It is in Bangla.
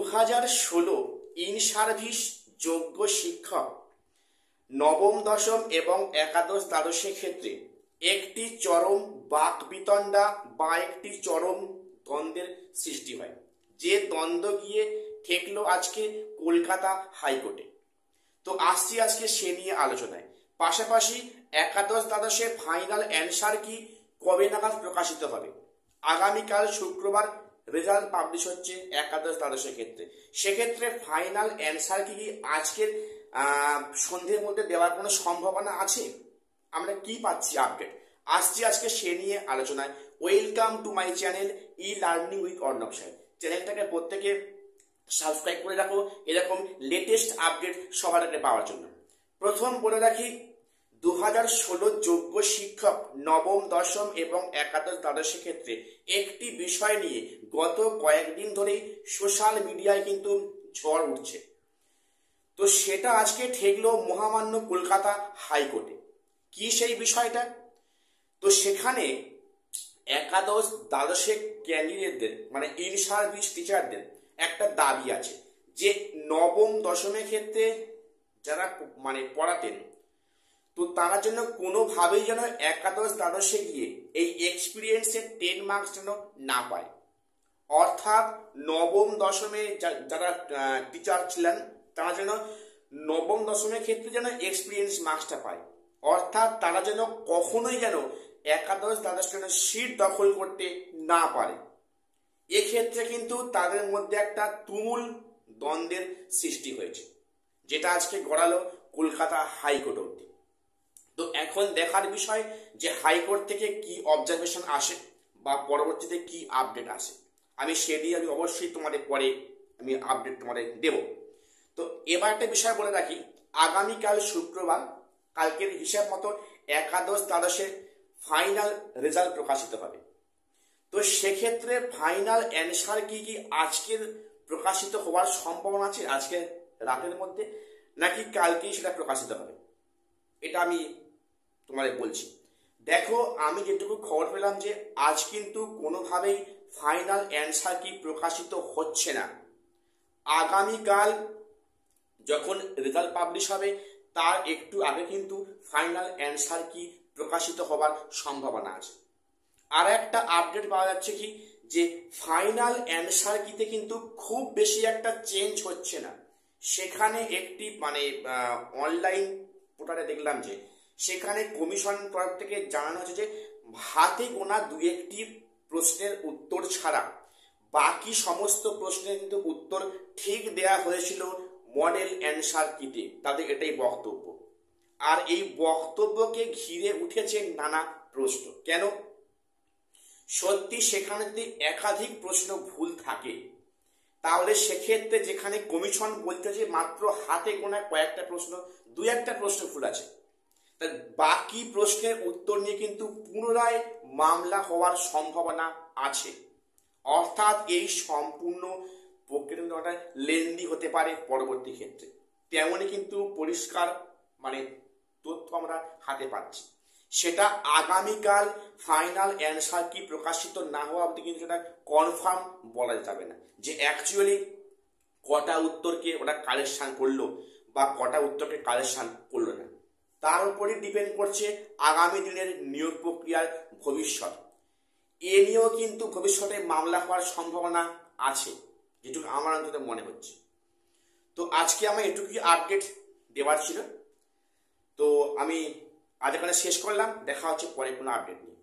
2016 ইন সার্ভিস যোগ্য শিক্ষক নবম দশম এবং একাদশ দ্বাদশের ক্ষেত্রে একটি চরম বাকবিতণ্ডা বা একটি চরম দ্বন্দ্বের সৃষ্টি হয়, যে দ্বন্দ্ব গিয়ে ঠেকলো আজকে কলকাতা হাইকোর্টে। তো আসছি আজকে সে নিয়ে আলোচনায়। পাশাপাশি একাদশ দ্বাদশের ফাইনাল অ্যান্সার কি কবে নাগাদ প্রকাশিত হবে? আগামীকাল শুক্রবার রেজাল্ট পাবলিশ হচ্ছে একাদশ দ্বাদশের ক্ষেত্রে। সেক্ষেত্রে ফাইনাল অ্যান্সার কি আজকের সন্ধ্যের মধ্যে দেওয়ার কোনো সম্ভাবনা আছে? আমরা কি পাচ্ছি আপডেট? আসছি আজকে সে নিয়ে আলোচনায়। Welcome to my channel e learning with Arnab সাহেব। চ্যানেলটাকে প্রত্যেকে সাবস্ক্রাইব করে রাখো এরকম লেটেস্ট আপডেট সবার আগে পাওয়ার জন্য। প্রথম বলে রাখি, 2016 যোগ্য শিক্ষক নবম দশম এবং একাদশ দ্বাদশের ক্ষেত্রে একটি বিষয় নিয়ে গত কয়েকদিন ধরেই সোশ্যাল মিডিয়ায় কিন্তু ঝড় উঠছে। তো সেটা আজকে ঠেকলো মহামান্য কলকাতা হাইকোর্টে। কি সেই বিষয়টা? তো সেখানে একাদশ দ্বাদশের ক্যান্ডিডেটদের মানে ইন সার্ভিস টিচারদের একটা দাবি আছে যে নবম দশমের ক্ষেত্রে যারা মানে পড়াতেন, তো তারা যেন কোনোভাবেই যেন একাদশ দ্বাদশে গিয়ে এই এক্সপিরিয়েন্সের 10 মার্কস যেন না পায়। অর্থাৎ নবম দশমে যারা টিচার ছিলেন তারা যেন নবম দশমের ক্ষেত্রে যেন এক্সপিরিয়েন্স মার্কসটা পায়। অর্থাৎ তারা যেন কখনোই যেন একাদশ দ্বাদশ যেন সিট দখল করতে না পারে। এক্ষেত্রে কিন্তু তাদের মধ্যে একটা তুমুল দ্বন্দ্বের সৃষ্টি হয়েছে, যেটা আজকে গড়ালো কলকাতা হাইকোর্ট অবধি। তো এখন দেখার বিষয় যে হাইকোর্ট থেকে কি অবজারভেশন আসে বা পরবর্তীতে কি আপডেট আসে। আমি সেদিন অবশ্যই তোমাদের পরে আমি আপডেট তোমাদের দেব। তো এবার একটা বিষয় বলে রাখি, আগামীকাল শুক্রবার কালকের হিসাব মতো একাদশ দ্বাদশের ফাইনাল রেজাল্ট প্রকাশিত হবে। তো সেক্ষেত্রে ফাইনাল অ্যান্সার কি আজকের প্রকাশিত হওয়ার সম্ভাবনা আছে আজকে রাতের মধ্যে, নাকি কালকেই সেটা প্রকাশিত হবে? এটা আমি তোমাদের বলছি। দেখো, আমি যেটুকু খবর পেলাম যে আজ কিন্তু কোনোভাবেই ফাইনাল অ্যান্সার কি প্রকাশিত হচ্ছে না। আগামীকাল যখন রেজাল্ট পাবলিশ হবে তার একটু আগে কিন্তু ফাইনাল অ্যান্সার কি প্রকাশিত হবার সম্ভাবনা আছে। আর একটা আপডেট পাওয়া যাচ্ছে কি যে ফাইনাল অ্যান্সার কিতে কিন্তু খুব বেশি একটা চেঞ্জ হচ্ছে না। সেখানে একটি মানে অনলাইন পোর্টালে দেখলাম যে সেখানে কমিশন তরফ থেকে জানানো হচ্ছে যে হাতে গোনা দু একটি প্রশ্নের উত্তর ছাড়া বাকি সমস্ত প্রশ্নের কিন্তু উত্তর ঠিক দেয়া হয়েছিল মডেল অ্যান্সার কিতে। তাদের এটাই বক্তব্য। আর এই বক্তব্যকে ঘিরে উঠেছে নানা প্রশ্ন। কেন? সত্যি সেখানে যদি একাধিক প্রশ্ন ভুল থাকে তাহলে সেক্ষেত্রে যেখানে কমিশন বলতে যে মাত্র হাতে গোনা কয়েকটা প্রশ্ন, দু একটা প্রশ্ন ভুল আছে, বাকি প্রশ্নের উত্তর নিয়ে কিন্তু পুনরায় মামলা হওয়ার সম্ভাবনা আছে। অর্থাৎ এই সম্পূর্ণ প্রক্রিয়াটা লেন্দি হতে পারে পরবর্তী ক্ষেত্রে। তেমনই কিন্তু পরিষ্কার মানে তথ্য আমরা হাতে পাচ্ছি। সেটা আগামীকাল ফাইনাল অ্যান্সার কি প্রকাশিত না হওয়া অবধি কিন্তু সেটা কনফার্ম বলা যাবে না যে অ্যাকচুয়ালি কটা উত্তরকে ওটা কালেকশন করলো বা কটা উত্তরকে কালেকশন করলো না। তার উপরই ডিপেন্ড করছে আগামী দিনের নিয়োগ প্রক্রিয়ার ভবিষ্যৎ। এ নিয়েও কিন্তু ভবিষ্যতে মামলা হওয়ার সম্ভাবনা আছে, যেটুকু আমার অন্তত মনে হচ্ছে। তো আজকে আমার এটুকুই আপডেট দেওয়ার ছিল। তো আমি আজ এখানে শেষ করলাম। দেখা হচ্ছে পরে কোনো আপডেট নিয়ে।